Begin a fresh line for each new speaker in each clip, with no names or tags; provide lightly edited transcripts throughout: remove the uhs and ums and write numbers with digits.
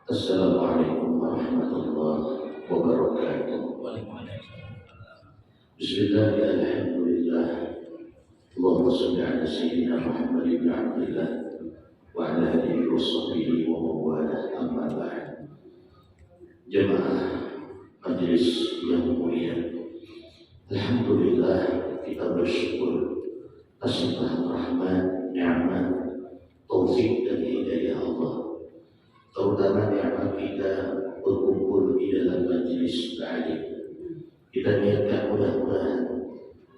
Assalamualaikum warahmatullahi wabarakatuh. Bismillah, alhamdulillah. Allahumma salli ala sayyidina Muhammad ibn Abdillah wa ala alihi wa sahbihi wa mawalah, amma ba'd. Jemaah majelis yang mulia, alhamdulillah kita bersyukur atas rahmat, nikmat, taufik dan hidayah Allah, terutama nikmat kita berkumpul di dalam majelis ta'lim. Kita niatkan mudah-mudahan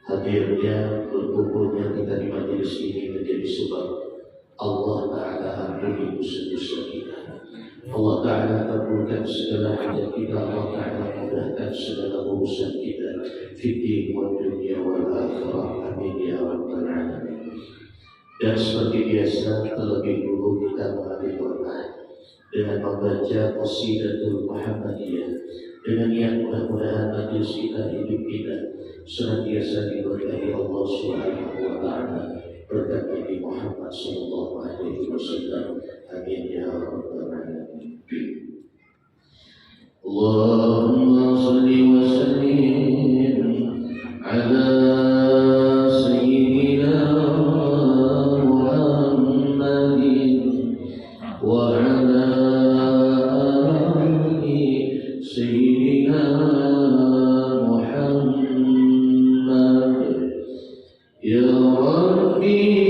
hadirnya, berkumpulnya kita di majelis ini menjadi sebab Allah Ta'ala ampuni dosa-dosa kita. Allah Ta'ala kabulkan segala hajat kita. Allah Ta'ala mudahkan segala urusan kita fid wa dunya wal akhirah. Amin ya rabbal alamin. Dan seperti biasa, terlebih dulu kita mengambil berkah dengan membaca Qasidatul Muhammadiyah, dengan niat mudah-mudahan majelis kita, hidup kita senantiasa diberkahi Allah Subhanahu wa Ta'ala berkat Nabi Muhammad sallallahu alaihi wasallam. Amin ya rabbal alamin. Allahumma shalli wa sallim ala sayyidina Muhammadin wa ala ali sayyidina Muhammad. Ya Rabbi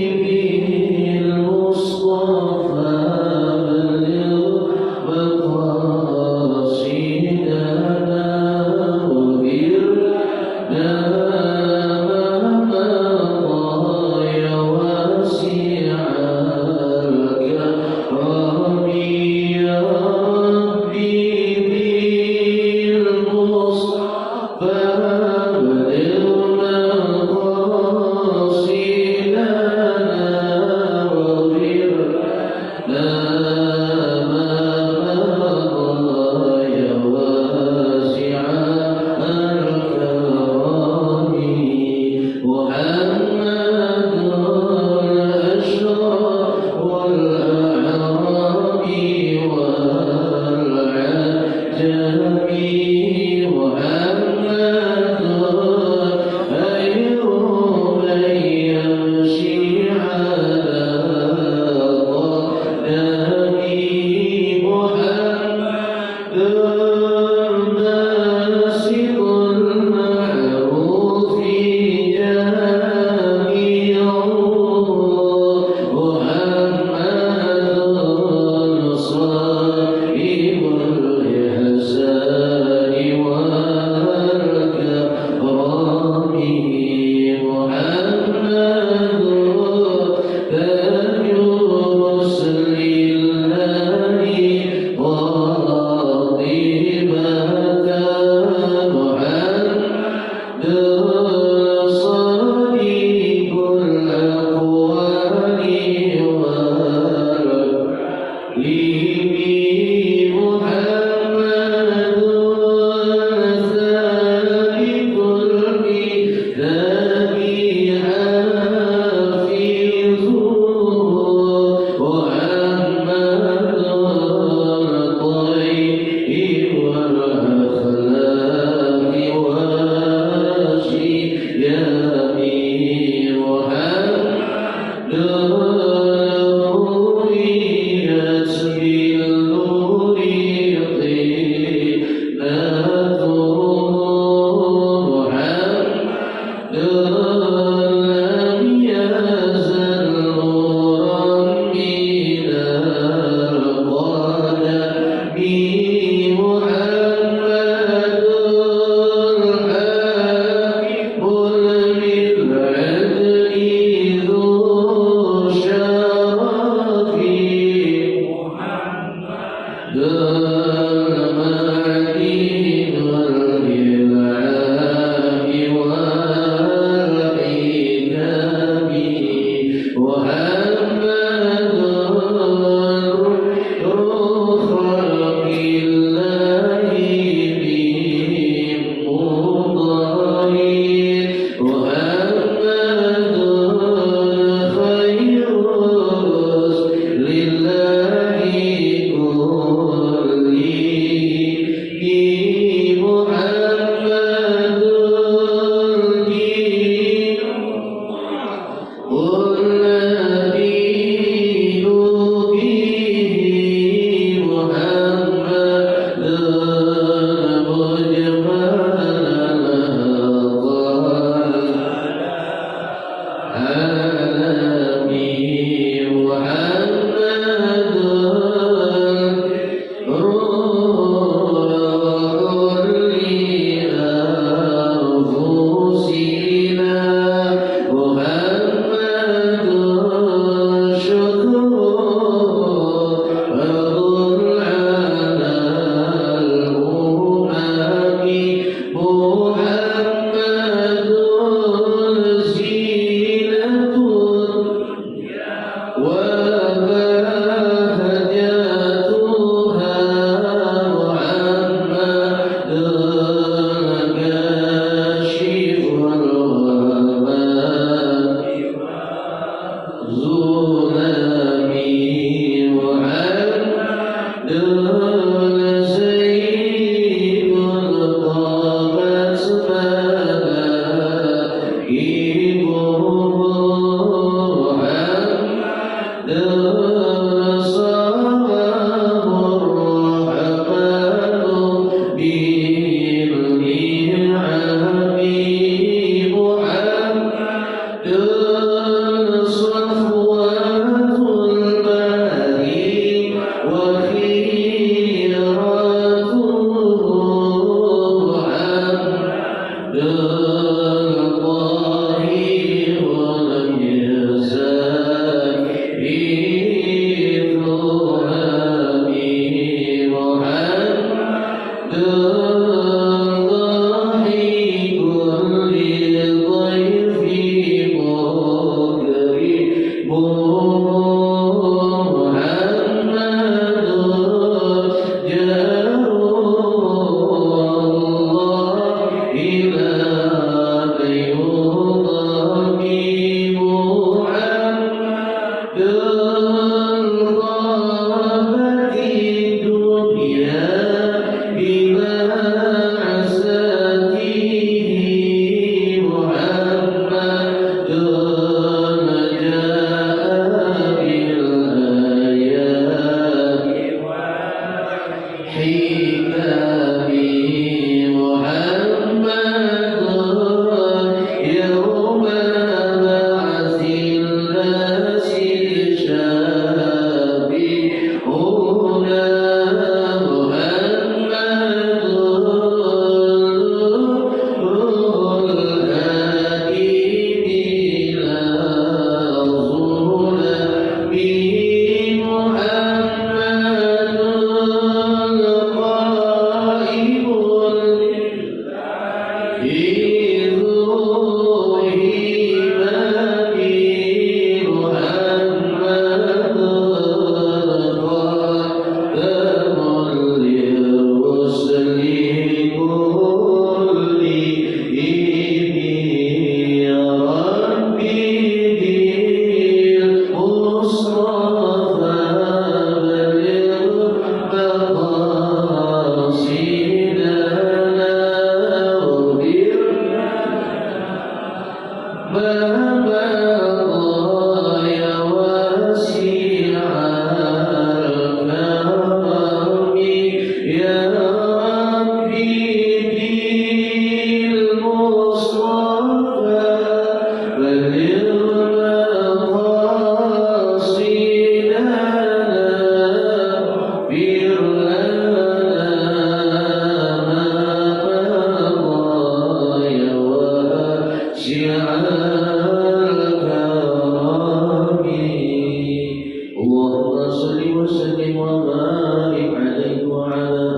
صل وسلم وبارك عليه وعلى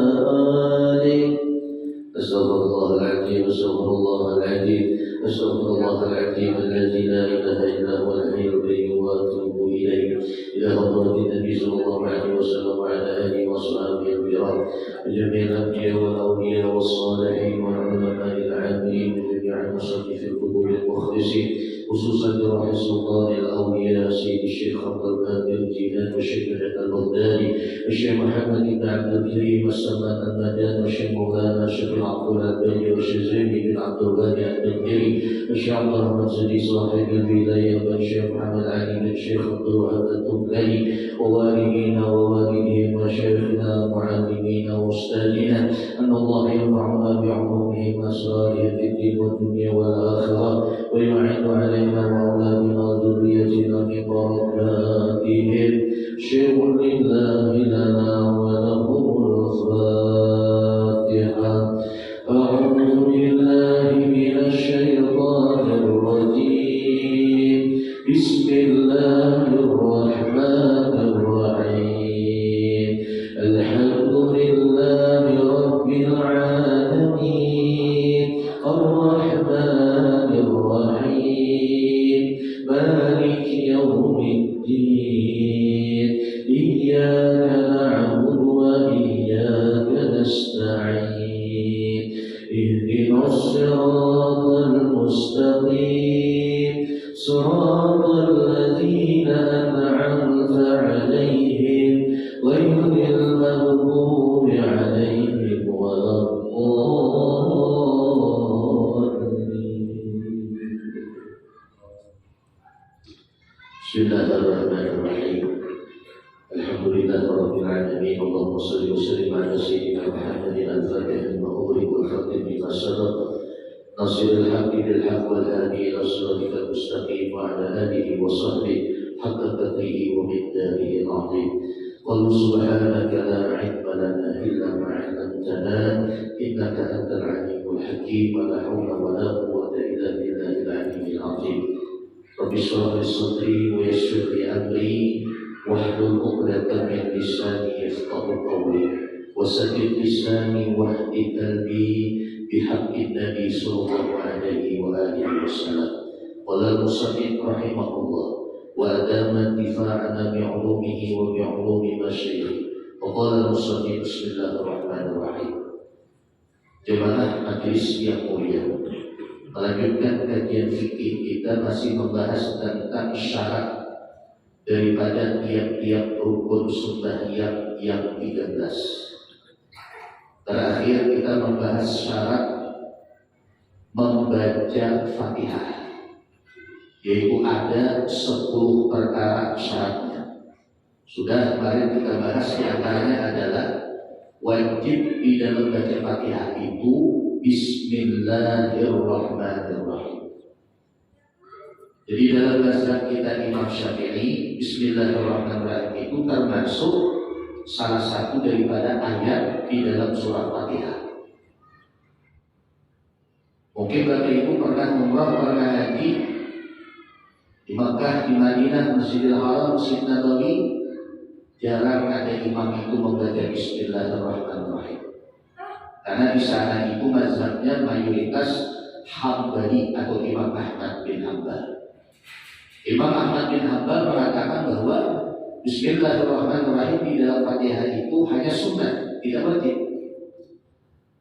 آله. أستغفر الله العظيم أستغفر الله العظيم أستغفر الله العظيم الذي لا إله إلا هو الحي القيوم وأتوب إليه إلى حضرة النبي صلى الله عليه وسلم وعلى آله وصحبه الكرام وجميع الأنبياء والأولياء والصالحين والعلماء العاملين وجميع المصلين في القلوب المخلصين خصوصا لروح سلطان الأولياء سيد الشيخ عبد القادر الجيلاني والشيخ البغدادي والشيخ محمد بن عبد الكريم السمان المدان والشيخ مولانا الشيخ عبد العبادي والشيخ زيد بن عبد الغني البدري والشيخ عبد الرحمن سيدي صاحب الولاية والشيخ محمد علي بن الشيخ عبد الوهاب التبلي ووالدينا ووالديهم وشيخنا معلمين وأستاذنا أن الله ينفعنا بعلومهم وأسرارهم في الدين والدنيا والآخرة ويعين علينا وأولادنا وذريتنا من بركاتهم شيء لله لنا ولهم الفاتحة. أعوذ بالله من الشيطان الرجيم بسم الله الرحمن الرحيم الحمد لله رب العالمين الرحمن الرحيم مالك يوم الدين إياك نعبد وإياك نستعين اهدنا الصراط المستقيم صراط الذين أنعمت عليهم غير المغضوب عليهم ولا الضالين. بسم الله الرحمن الرحيم الحمد لله رب العالمين اللهم صل وسلم على سيدنا محمد الفاتح المغلق والخاتم لما سبق ناصر الحق بالحق والهادي إلى صراطك المستقيم وعلى آله وصحبه حق قدره ومقداره العظيم. قالوا سبحانك لا علم لنا إلا ما علمتنا إنك أنت العليم الحكيم ولا حول ولا قوة إلا بالله العلي العظيم. رب اشرح لي صدري ويسر لي أمري واحلل عقدة من لساني يفقهوا قولي وسدد لساني واهد قلبي بحق النبي صلى الله عليه وآله وسلم. قال المصنف رحمه الله وأدام انتفاعنا بعلومه وبعلوم مشايخه. وقال المصنف بسم الله الرحمن الرحيم. Jemaah majelis yang mulia, melanjutkan kajian fikih kita masih membahas tentang syarat daripada tiap-tiap rukun sembahyang yang 13. Terakhir kita membahas syarat membaca Fatihah, yaitu ada 10 perkara syaratnya. Sudah kemarin kita bahas diantaranya adalah wajib di dalam baca Fatihah itu Bismillahirrahmanirrahim. Jadi dalam bahasa kita Imam Syafi'i, Bismillahirrahmanirrahim itu termasuk salah satu daripada ayat di dalam surah Fatihah. Mungkin Bapak Ibu pernah umrah, pernah haji di Makkah, di Madinah, Masjidil Haram, Masjid Nabawi, jarang ada imam itu membaca Bismillahirrahmanirrahim. Karena di sana itu mazhabnya mayoritas Hambali atau Imam Ahmad bin Hanbal. Imam Ahmad bin Hanbal mengatakan bahwa Bismillahirrahmanirrahim di dalam Fatihah itu hanya sunnah, tidak wajib.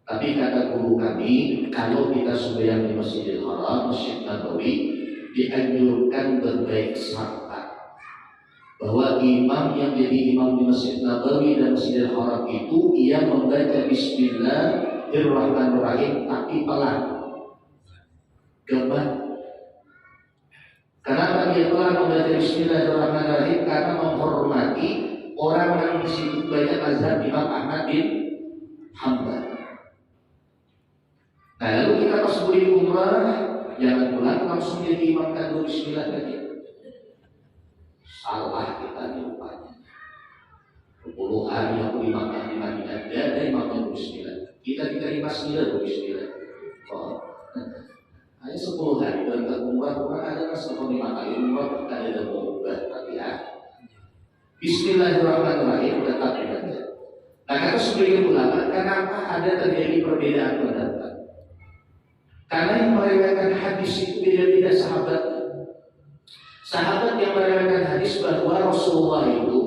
Tapi kata guru kami, kalau kita sembahyang di Masjidil Haram, Masjid Nabawi, dianjurkan berbaik sangka bahwa imam yang jadi imam di Masjid Nabawi dan Masjidil Haram itu ia membaca Bismillahirrahmanirrahim tapi pelan, gambar. Kenapa dia telah membaca Bismillahirrahmanirrahim? Karena menghormati orang yang di situ banyak mazhab Imam Ahmad bin Hanbal. Nah, lalu kita pas beli umrah, jangan pulang langsung jadi imam kandung Bismillah lagi. Salah kita nih rupanya. 10 hari aku di Makkah di Madinah ada imam kandung Bismillah. Kita diterima Bismillah. Oh. Hanya 10 hari dalam umrah ada kan 5 kali umrah, kita ada mengubah Fatihah. Bismillahirrahmanirrahim tetap dibaca. Nah, kata sebagian ulama, kenapa ada terjadi perbedaan pendapat? Karena yang meriwayatkan hadis itu beda-beda sahabat. Sahabat yang meriwayatkan hadis bahwa Rasulullah itu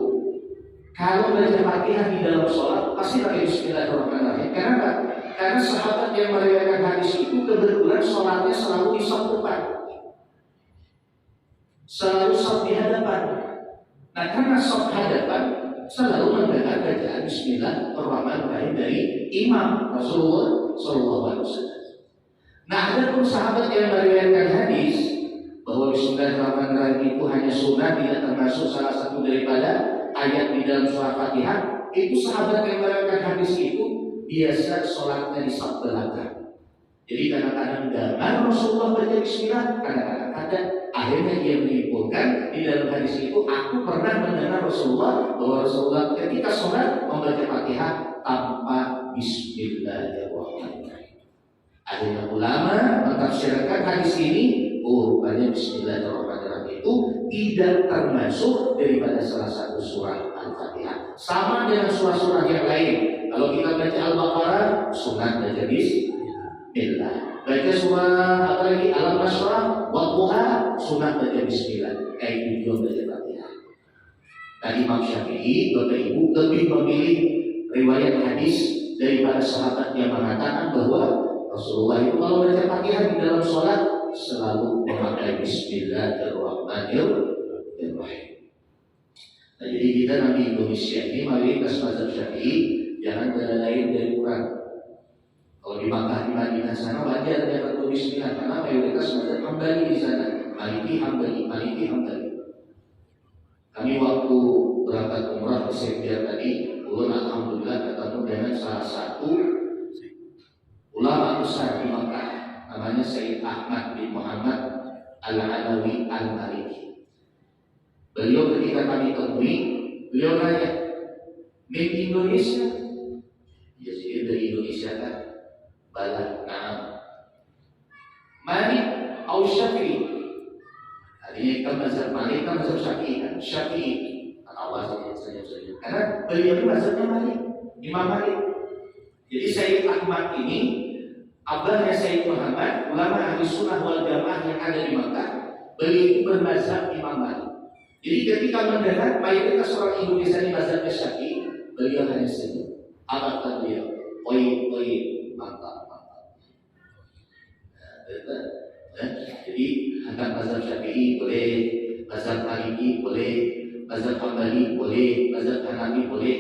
kalau baca Fatihah di dalam sholat pasti pakai Bismillahirrahmanirrahim. Kenapa? Karena sahabat yang meriwayatkan hadis itu kebetulan sholatnya selalu di saf depan, selalu saf di hadapan. Nah, karena saf hadapan selalu mendengar bacaan Bismillahirrahmanirrahim dari imam Rasulullah SAW. Nah, ada pun sahabat yang meriwayatkan hadis bahwa Bismillahirrahmanirrahim itu hanya sunnah, tidak termasuk salah satu daripada ayat di dalam surah Fatihah. Itu sahabat yang meriwayatkan hadis itu biasa sholatnya di saf belakang. Jadi kadang-kadang dengar Rasulullah baca Bismillah, kadang-kadang ada. Akhirnya dia menyimpulkan di dalam hadis itu, aku pernah mendengar Rasulullah bahwa Rasulullah ketika sholat membaca Fatihah tanpa Bismillahirrahmanirrahim. Akhirnya ulama mentafsirkan hadis ini, rupanya Bismillahirrahmanirrahim itu tidak termasuk daripada salah satu surah Al-Fatihah. Sama dengan surah-surah yang lain. Kalau kita baca Al-Baqarah, sunat baca Bismillah. Baca surah apa lagi? Al-Nasrah, Wadduha, sunat baca Bismillah. Kayak itu baca Fatihah. Dan Imam Syafi'i, Bapak Ibu, lebih memilih riwayat hadis daripada sahabat yang mengatakan bahwa Rasulullah itu kalau baca Fatihah di dalam sholat selalu memakai Bismillahirrahmanirrahim. Nah, jadi kita nanti Indonesia ini mayoritas mazhab Syafi'i, jangan lain dari Quran. Kalau di Makkah, di Madinah sana wajar dia berdoa Bismillah karena mayoritas mazhab Hambali di sana. Maliki Hambali. Kami waktu berangkat umrah ke Serbia tadi, ulun alhamdulillah ketemu dengan salah satu ulama besar di Makkah, namanya Sayyid Ahmad bin Muhammad Al-Alawi Al-Maliki. Beliau ketika kami temui, beliau nanya, "Min Indonesia?" Ya, jadi dari Indonesia kan? Bala, na'am. Malik atau Syafi'i? Artinya kan mazhab Malik kan mazhab Syafi'i kan? Syafi'i. Awas saja. Karena beliau itu mazhabnya Malik, Imam Malik. Jadi Sayyid Ahmad ini abahnya Sayyid Muhammad, ulama ahli sunnah wal jamaah yang ada di Makkah. Beliau bermazhab Imam Malik. Jadi ketika mendengar mayoritas orang Indonesia di mazhabnya Syafi'i, beliau hanya senyum. Apa kata beliau? Oi, mantap. Jadi angkat mazhab Syafi'i boleh, mazhab Maliki boleh, mazhab Hambali boleh, mazhab Hanafi boleh.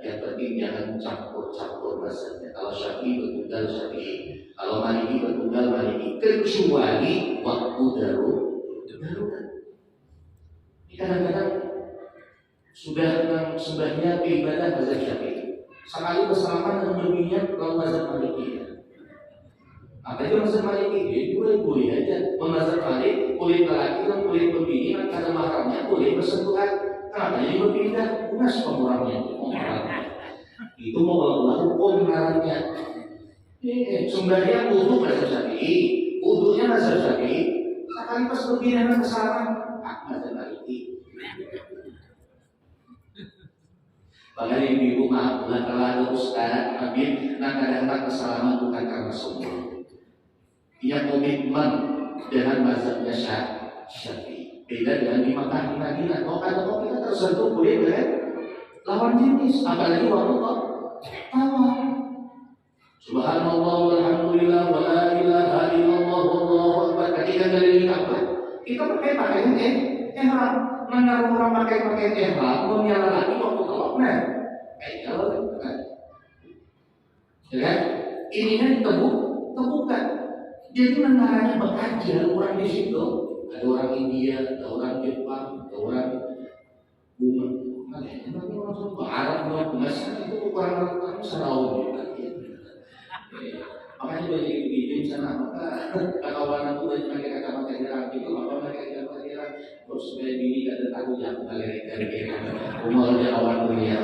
Yang penting jangan campur-campur mazhabnya. Kalau Syafi'i bertunggal Syafi'i, kalau Maliki bertunggal Maliki, kecuali waktu darurat. Kadang-kadang sudah sembahnya ibadah mazhab Syafi'i, sekali bersalaman dan berminyak kalau mazhab Maliki. Apa itu mazhab Maliki? Boleh aja. Mazhab Malik, kulit lelaki dan kulit berbini ada mahramnya boleh bersentuhan. Kenapa jadi berpindah? Lunas pemurangnya. Itu mau hukum ngarannya. Sumbernya wudu mazhab Syafi'i, wudunya mazhab Syafi'i. Sekali pas berpindah bersalaman, mazhab Maliki. Makanya ibu maaf, kalau ada ustaz, Habib, kadang-kadang kesalahan bukan karena sombong. Ia komitmen dengan mazhabnya Syafi'i. Beda dengan di Makkah, di Madinah. Kalau kita tersentuh boleh kan? Lawan jenis, apalagi waktu tawa. Subhanallah walhamdulillah wa la ilaha illallah wallahu akbar. Ketika dari Ka'bah, kita pakaian ihram. Mana orang pakai ihram, menyala lagi waktu kelopnya. Kalau kan, ya, ini kan tebukan. Jadi negaranya bekerja, ada orang di situ, ada orang India, ada orang Jepang, ada orang Bunga, nanti orang Arab, orang Bungasan itu orang Sarawak. Makanya banyak di sana, maka kawan aku banyak pakai kacamata hirang itu, apa pakai kacamata hirang, terus supaya diri ada takut yang dari umurnya awal dunia.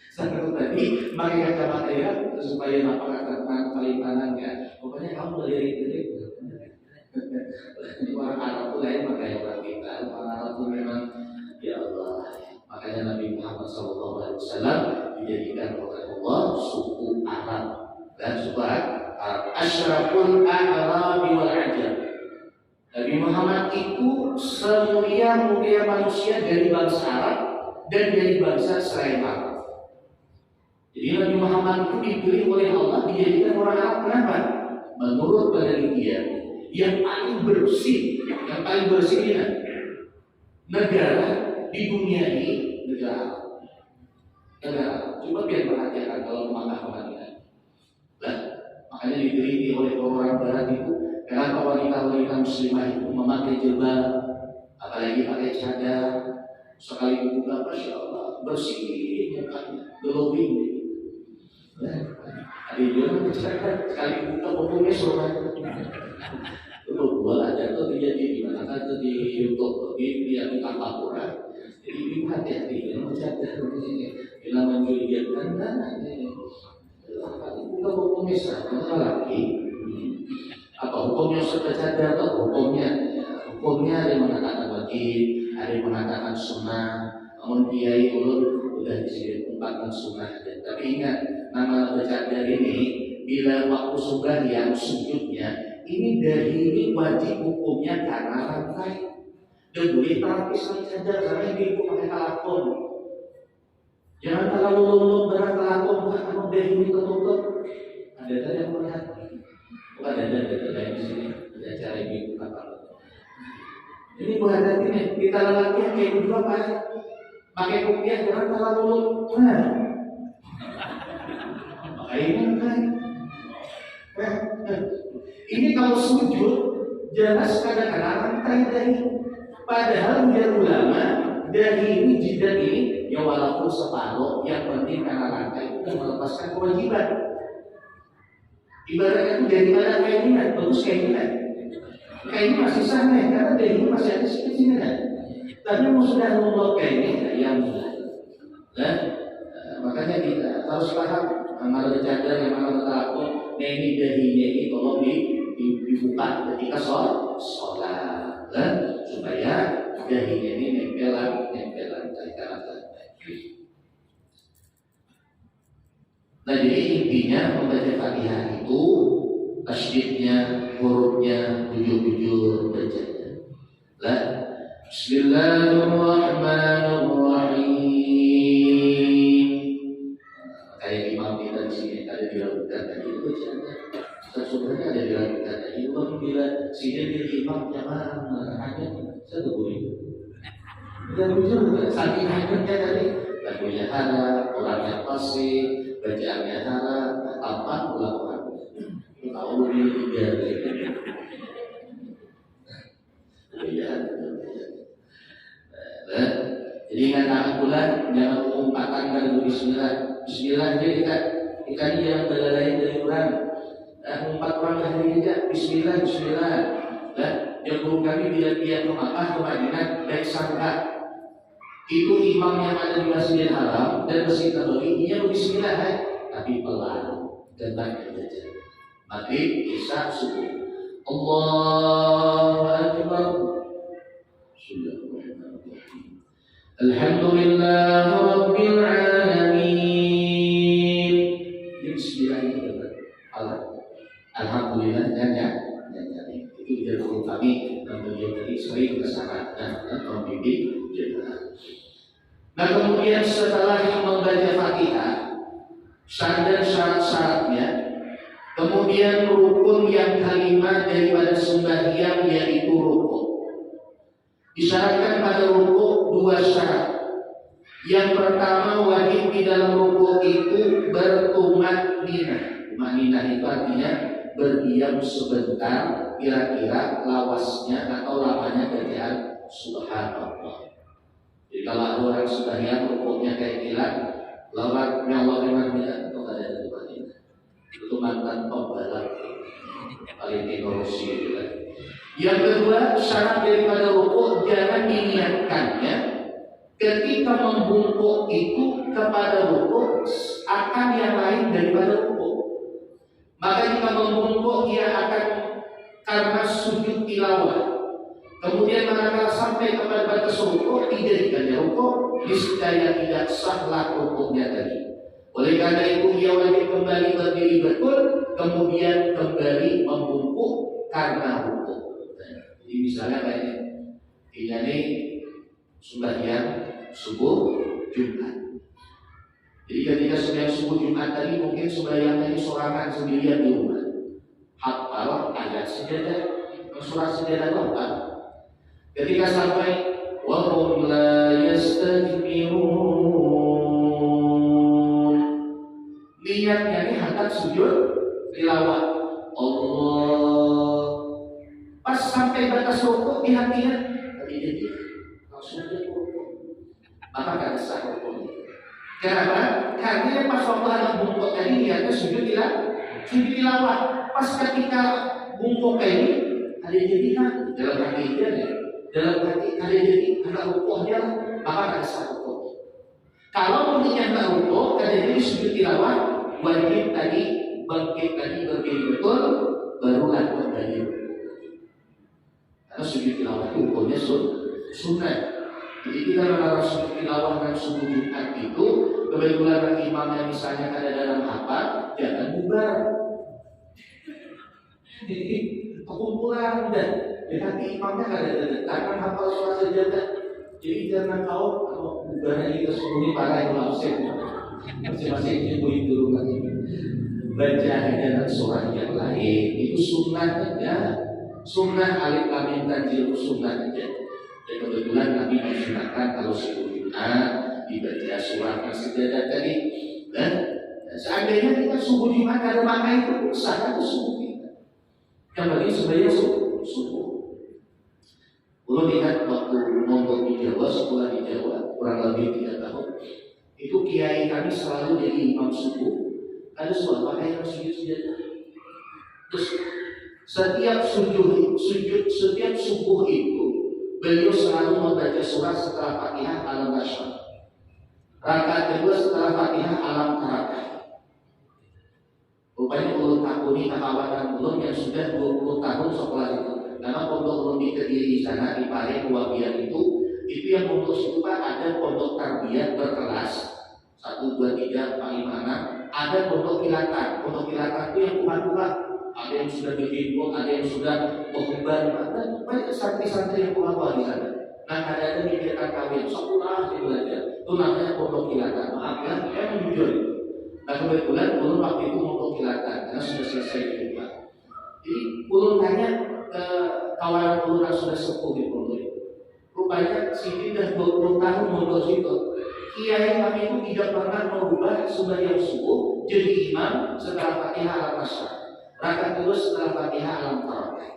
Sampai tadi pakai kacamata hirang supaya apa kata paling tangannya. Pokoknya kamu berdiri. Ini orang Arab itu lain pakai orang kita. Orang Arab itu memang Ya Allah, makanya Nabi Muhammad SAW dijadikan oleh Allah suku Arab dan suku Arab. Asyraful A'rabi wal Ajam. Nabi Muhammad itu semulia-mulia manusia dari bangsa Arab dan dari bangsa selain Arab. Jadi Nabi Muhammad itu dipilih oleh Allah dijadikan orang Arab. Kenapa? Menurut penelitian yang paling bersih ini negara di dunia ini negara. Coba biar perhatikan kalau Makkah Madinah. Nah, makanya diteliti oleh orang Barat itu kenapa wanita-wanita muslimah itu memakai jilbab, apalagi pakai cadar, sekali dibuka, masya Allah, bersih mukanya, glowing. Ada yang bercakap sekali dibuka pokoknya sobat. Itu bola jatuh terjadi di mana? Kan di YouTube, di Kapapura. Jadi hati-hati, yang bercakap bila mencurigakan, buka pokoknya sama lagi. Apa hukumnya sudah cadar atau hukumnya ada yang mengatakan wajib, ada yang mengatakan sunnah. Namun kiai ulun sudah disebutkan sunnah. Tapi ingat, nama bercadar ini bila waktu sembahyang sujudnya ini dari ini wajib hukumnya karena rantai. Dan boleh terapis cadar karena ini pakai kalakon. Jangan terlalu lomba berat kalakon, karena dari ini tertutup. Ada yang melihat. Bukan ada yang di sini ada cara ibu kata. Ini bukan hati kita lelaki kayak begitu apa? Pakai kopiah jangan terlalu benar. Makanya kan. Ini kalau sujud jelas kadang-kadang rantai dari. Padahal dia ulama dari ini jidat ini ya walaupun separuh yang penting karena rantai itu melepaskan kewajiban. Ibaratnya itu dari mana keinginan, bagus keinginan. Keinginan masih sama ya, karena dari ini masih ada sini kan. Tapi mau sudah membuat keinginan yang mulai. Dan makanya kita harus paham mana cadar yang mana terlaku. Nah ini dahinya ini tolong dibuka ketika sholat, supaya dahinya ini nempelan dari kanan. Nah jadi intinya membaca Fatihah itu tasydidnya, hurufnya, jujur bacanya. Lah, Bismillahirrahmanirrahim. Kayak imam kita di sini ada dilakukan tadi itu bacanya. Sebenarnya ada dilakukan tadi. Imam bila sini jadi imam jamaah hanya satu itu. Dan jujur saking hanya tadi lagunya ada, orangnya pasti. Bacaannya harap, tanpa melakukan tahu ini tiga jadi ingat bulan jangan mengumpatkan dari Bismillah jadi kita ini yang berlari dari orang empat orang hari aja Bismillah dan yang guru kami bila dia ke Makkah ke Madinah baik sangka itu imam yang ada di Masjidil Haram dan Masjid Nabawi dia Bismillah tapi pelan dan banyak saja. Maghrib, Isya, subuh. Allahu Akbar. Alhamdulillah Rabbil Alamin. Bismillah Alhamdulillah dan itu dia guru kami dan beliau tadi sering bersama dan membimbing jemaah. Nah kemudian setelah membaca Fatihah dan syarat-syaratnya, kemudian rukun yang kelima daripada sembahyang yaitu rukun. Disyaratkan pada rukun dua syarat. Yang pertama wajib di dalam rukun itu bertumaninah. Tumaninah itu artinya berdiam sebentar, kira-kira lawasnya atau lamanya bacaan subhanallah. Jadi kalau orang sembahyang rukunnya kayak gila, lawaknya Allah memangnya itu ada di mana? Itu mantan pembalap Valentino Rossi itu kan. Yang kedua syarat daripada rukun jangan diniatkannya ketika membungkuk itu kepada rukun akan yang lain daripada rukun. Maka jika membungkuk ia akan karena sujud tilawah. Kemudian manakala sampai kepada batas rukuk, tidak rukuk, niscaya tidak sahlah rukuknya tadi. Oleh karena itu ia wajib kembali berdiri betul, kemudian kembali membungkuk karena rukuk. Jadi misalnya kayak ini sembahyang subuh Jumat. Jadi ketika sembahyang subuh Jumat tadi mungkin sembahyangnya sorangan sendirian di rumah. Hafal ayat sejadah, surah sejadah lompat. Ketika sampai wahum la yastajmirun, niatnya ini hendak sujud tilawah Allah. Pas sampai batas rukuk di hatinya tadi jadi langsung dia rukuk, maka gak sah rukuknya. Kenapa? Karena pas waktu anak bungkuk tadi niatnya sujud tilawah. Pas ketika bungkuk ini ada jadi kan dalam hati dia ya. Dalam hati ada jadi anak rukuknya, maka ada sah rukuk. Kalau mungkin tak rukuk, ada jadi sujud tilawah, wajib tadi bangkit tadi berdiri betul, barulah kembali rukuk. Karena sujud tilawah itu hukumnya sunnah. Jadi kita melarang sujud tilawah dan sujud Jumat itu kebetulan imamnya misalnya ada dalam hafal, jangan bubar. Jadi kekumpulan dan hati imamnya ada karena hafal surah sejadah. Jadi jangan kalau bubarnya kita sebelumnya para yang langsung masing-masing ibu dulu lagi baca dalam surah yang lain itu sunnah aja, sunnah alif lam mim tanzil sunnah aja. Dan kebetulan Nabi mensunahkan kalau subuh Jumat dibaca surah sejadah tadi. Dan seandainya kita subuh Jumat ada makna itu sah itu subuh kita. Yang bagi sebenarnya subuh. Kalau lihat waktu mondok di Jawa, sekolah di Jawa kurang lebih 3 tahun, itu kiai kami selalu jadi imam subuh. Ada suatu pakaian sujud sejadah. Terus setiap subuh itu beliau selalu membaca surah setelah Fatihah Al-Nasr. Rakaat kedua setelah Fatihah Al-Tarakah. Rupanya ulun takuni kawan ulun yang sudah 20 tahun sekolah itu. Karena pondok ulun di Kediri sana di Pare Wabian itu yang pondok situ Pak ada pondok tarbiyah berkelas 1, 2, 3, 4, 5, 6. Ada pondok kilatan. Pondok kilatan itu yang tua-tua. Ada yang sudah berhimpun, ada yang sudah berkembang. Dan banyak santri-santri yang tua-tua di sana. Nah ada kegiatan kawin sekolah di belajar. Itu namanya pondok kilatan. Maaf ya, saya jujur itu. Nah kebetulan ulun waktu itu pondok kilatan karena sudah selesai di rumah. Jadi ulun tanya ke kawan ulun yang sudah sepuh di pondok itu. Rupanya Siti dah 20 tahun mondok situ. Kiai kami itu tidak pernah merubah sembahyang subuh jadi imam setelah Fatihah Al-Nasr. Rakaat kedua setelah Fatihah Al-Tarakah.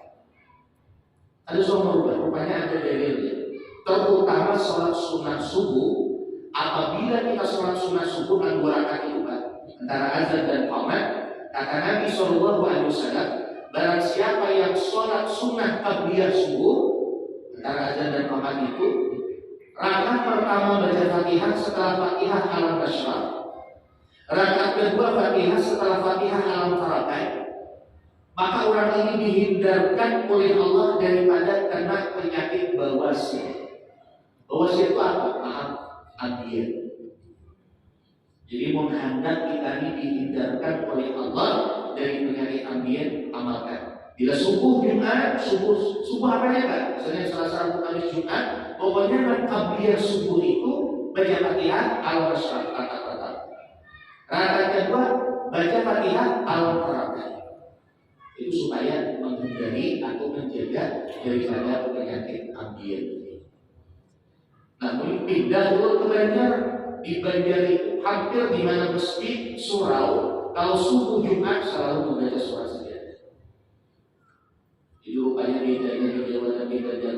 Ada soal merubah, rupanya ada dalilnya. Terutama sholat sunat subuh. Apabila kita sholat sunat subuh dengan 2 rakaat itu antara azan dan qamat, kata Nabi SAW, barang siapa yang sholat sunat qabliyah subuh antara azan dan qamat itu, rakaat pertama baca Fatihah setelah Fatihah Al-Nasr, rakaat kedua Fatihah setelah Fatihah Al-Tarakah, maka orang ini dihindarkan oleh Allah daripada kena penyakit bawasir. Bawasir itu apa? Maaf, ambian. Jadi menghendak kita ini dihindarkan oleh Allah dari penyakit ambien, amalkan. Bila subuh Jumat, subuh apa ya Pak? Misalnya Selasa, Rabu, Kamis, Jumat, pokoknya ambien subuh itu baca Fatihah Al-Nasr, kata-kata. Rakaat kedua baca Fatihah Al-Tarakah. Itu supaya menghindari atau menjaga daripada penyakit ambien. Namun pindah dulu ke Banjar. Di Banjar itu hampir di mana masjid surau, kalau subuh Jumat selalu membaca surah sejadah. Jadi rupanya bedanya di Jawa dan di Banjar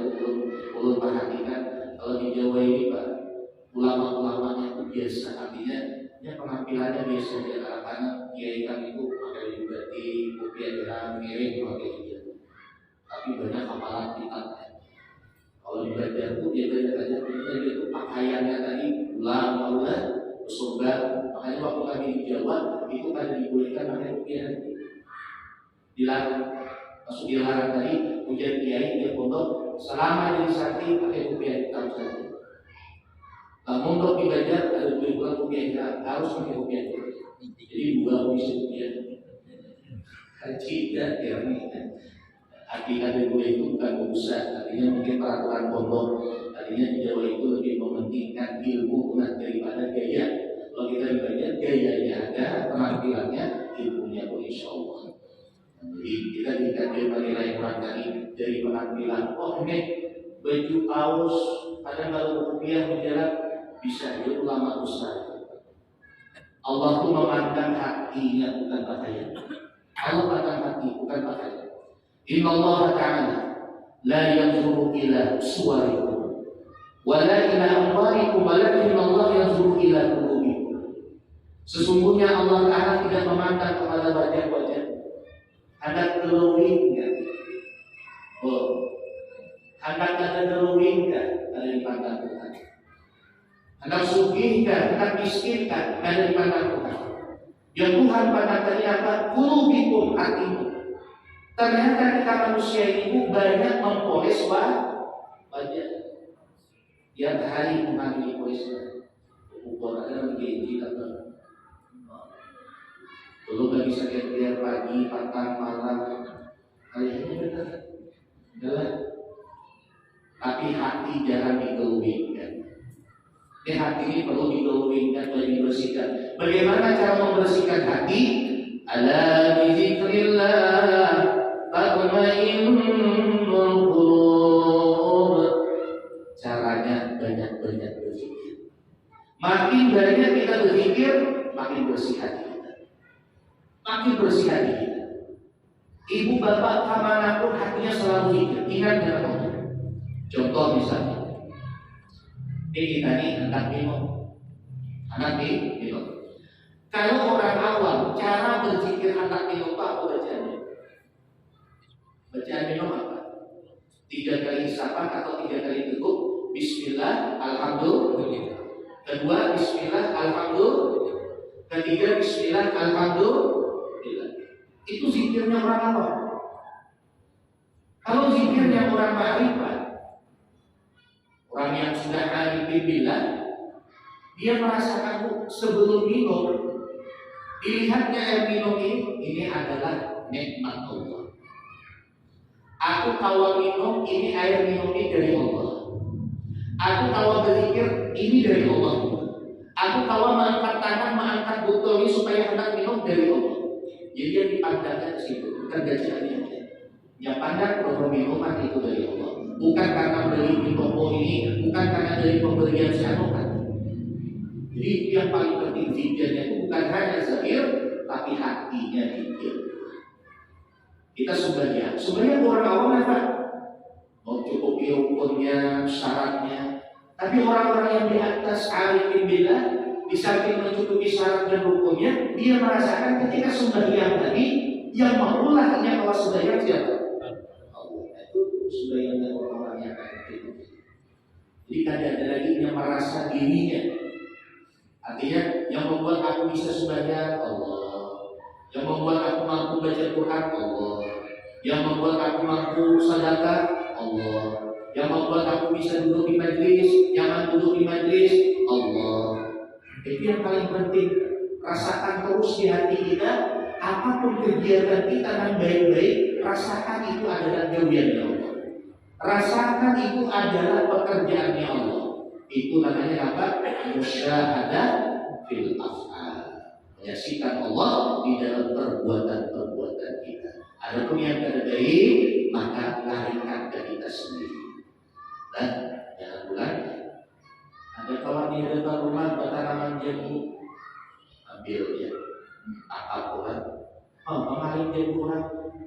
ulun perhatikan kalau di Jawa ini Pak ulama-ulamanya itu biasa, artinya ya penampilannya biasa saja karena kiai kami itu pakai baju batik, kopiah derang, miring pakai hijab. Tapi banyak hafalan kitab. Kalau di Banjar itu dia belajar itu pakaiannya tadi ulang maulah surga. Makanya waktu kami di Jawa itu kan dibolehkan pakai kopiah dilarang, masuk dilarang tadi ujian kiai dia pondok
selama jadi santri pakai rupiah hitam saja. Mondok di Banjar ada bulan rupiah hitam, harus pakai rupiah hitam. Jadi 2 bisa rupiah. Tidak ya, artinya dulu itu bukan usaha, artinya mungkin peraturan pondok, artinya di Jawa itu lebih mementingkan ilmu daripada gaya. Kalau kita di Banjar gayanya ada, penampilannya, ilmunya pun insya Allah. Jadi kita tidak menilai orang dari penampilan. Oh ini baju kaos, kadang kalau rupiah berjalan bisa jadi ulama besar. Allah itu memandang hatinya bukan pakaian. Allah pandang hati bukan pakaian. Inna Allah Ta'ala la yanzuru ila suwarikum wa la ila amwalikum walakin Allah yanzuru ila qulubikum. Sesungguhnya Allah Ta'ala tidak memandang kepada wajah-wajah. Hendak glowing kan? Oh, hendak ada glowing kan? Ada dipandang Tuhan. Hendak sugih kan? Hendak miskin kan? Ada dipandang Tuhan. Yang Tuhan pandang tadi apa? Qulubikum, hatimu. Ternyata kita manusia ini banyak mempoles wajah. Yang hari mengalami polesnya. Ukur ada menjadi apa? Belum lagi sakit biar pagi, petang, malam. Kayaknya benar. Benar. Tapi hati jangan digelowingkan. Ini hati ini perlu digelowingkan dan dibersihkan. Bagaimana cara membersihkan hati? Ala bizikrillah tatma'innul qulub. Caranya banyak-banyak berzikir. Makin banyak kita berzikir, makin bersih hati. Makin bersih hati kita. Ibu bapak kemanapun hatinya selalu zikir. Ingat dengan Allah. Contoh misalnya, ini kita nih anak minum. Kalau orang awam, cara berzikir anak minum apa bacaannya? Bacaan minum apa? 3 kali isapan atau 3 kali teguk. Bismillah, alhamdulillah. Kedua, Bismillah, alhamdulillah. Ketiga, Bismillah, alhamdulillah. Itu zikirnya orang awam. Kalau zikirnya orang ma'rifat, orang yang sudah arif billah, dia merasakan sebelum minum, dilihatnya air minum ini adalah nikmat Allah. Aku kalau minum ini air minum ini dari Allah. Aku kalau berzikir ini dari Allah. Aku kalau mengangkat tangan, mengangkat botol ini supaya hendak minum dari Allah. Jadi yang dipandangkan di situ bukan gajiannya. Yang pandang bahwa minuman itu dari Allah. Bukan karena beli di toko ini, bukan karena dari pemberian siapa. Jadi yang paling penting zikirnya itu bukan hanya zikir, tapi hatinya zikir. Kita sebenarnya orang awam apa? Mau cukupi rukunnya, syaratnya. Tapi orang-orang yang di atas arifin billah, di samping mencukupi syarat dan rukunnya, dia merasakan ketika sembahyang tadi yang mengulah hanya kalau sembahyang siapa? Allah. Itu sembahyang dan orang-orang yang itu. Jadi tidak ada lagi yang merasa dirinya. Artinya yang membuat aku bisa sembahyang Allah, yang membuat aku mampu baca Quran Allah, yang membuat aku mampu sedekah Allah, yang membuat aku bisa duduk di majlis, nyaman duduk di majlis Allah. Itu yang paling penting. Rasakan terus di hati kita, apapun kegiatan kita yang baik-baik, rasakan itu adalah gawiannya Allah. Rasakan itu adalah pekerjaannya Allah. Itu namanya apa? Musyahadah fil af'al. Menyaksikan Allah di dalam perbuatan-perbuatan kita. Adapun yang tidak baik, maka larikan ke kita sendiri. Dan jangan bulan. Ada kawan di depan rumah bertanaman jambu, ambil ya. Apa Quran? Oh, mengalir jambu Quran.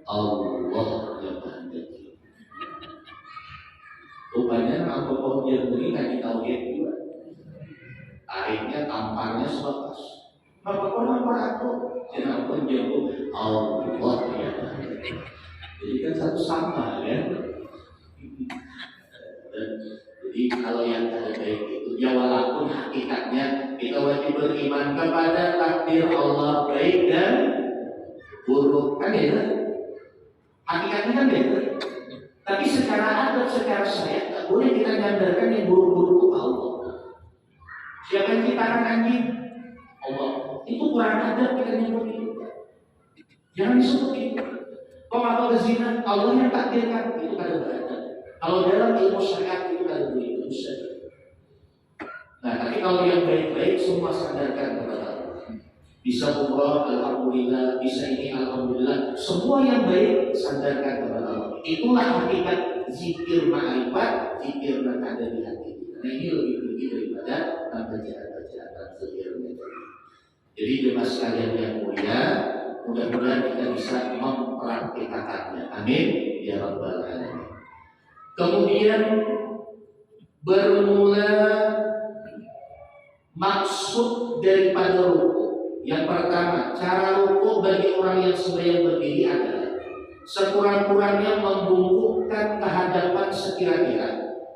Allah yang menghendaki. Rupanya kalau pohon jambu ini nggak ditauhid juga. Tariknya, tamparnya sebatas. Maka Quran itu jangan pun jambu Allah yang menghendaki. Jadi kan satu sama kan. Jadi kalau yang ada baik itu ya walaupun hakikatnya kita wajib beriman kepada takdir Allah baik dan buruk kan ya. Hakikatnya kan beda. Tapi secara adat, secara syariat, tak boleh kita nyandarkan yang buruk-buruk itu Allah. Siapa yang ciptakan anjing? Allah. Itu kurang adat kita nyebut itu. Jangan disebut itu. Kalau zina, Allah yang takdirkan, itu kada beradat. Kalau dalam ilmu syariat itu kada boleh dosa. Nah, tapi kalau yang baik-baik semua sandarkan kepada Allah. Bisa umrah, alhamdulillah. Bisa ini, alhamdulillah. Semua yang baik sandarkan kepada Allah. Itulah hakikat zikir ma'rifat, zikir yang ada di hati. Nah, ini lebih tinggi daripada bacaan-bacaan zikir. Jadi jemaah sekalian yang mulia, mudah-mudahan kita bisa mempraktikkannya. Amin ya rabbal alamin. Kemudian bermula maksud daripada ruku. Yang pertama, cara ruku bagi orang yang sembahyang berdiri adalah sekurang-kurangnya membungkukkan kehadapan sekira-kira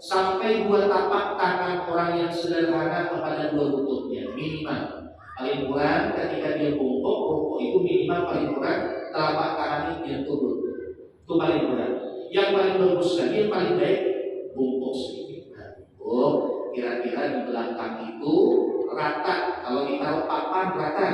sampai 2 tapak tangan orang yang sederhana kepada 2 lututnya minimal. Paling kurang ketika dia bungkuk, ruku itu minimal paling kurang telapak tangannya yang turun. Itu paling kurang. Yang paling bagus lagi, yang paling baik bungkuk sedikit. Bungkuk kira-kira di belakang itu rata. Kalau ditaruh papan rata,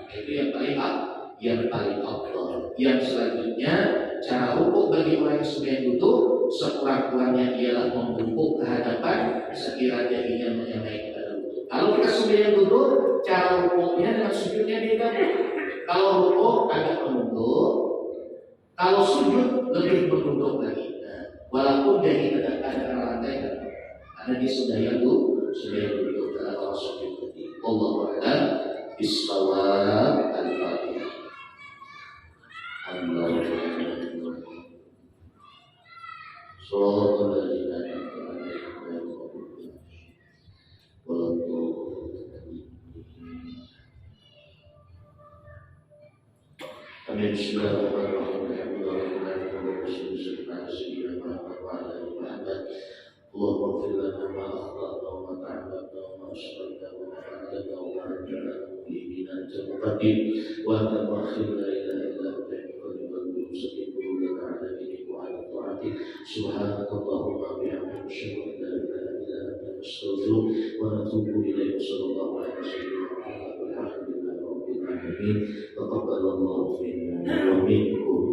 itu yang paling optimal. Yang selanjutnya, cara ruku bagi orang yang sudah duduk sekurang-kurangnya ialah membungkuk ke hadapan sekiranya dahinya menyamai kepada lutut. Kalau kita sudah duduk, cara rukuknya dengan sujudnya beda. Kalau rukuk agak menunduk, kalau sujud lebih menunduk lagi. Nah, walaupun dahi tidak ada lantai, karena dia sudah duduk dalam kalau sujud tadi. Wallahu a'lam bishawab. Al-Fatihah. Amin. Bismillahirrahmanirrahim. Allahumma ighfir lana ma akhta'na wa ma ta'ammadna wa ma ashrafna wa ma a'lana wa ma a'lana mu'minina anta muqaddim wa anta mu'akhir la ilaha illa anta muqaddim sakin qulubana ala dinik wa ala ta'atik subhanakallahumma bihamdika asyhadu an la ilaha illa anta astaghfiruka wa atubu ilaik. Sallallahu alaihi wasallam. Alhamdulillahi rabbil alamin. Taqabbalallahu minna wa minkum.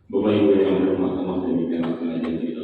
Bapak Ibu yang berhormat, demikian pengajian kita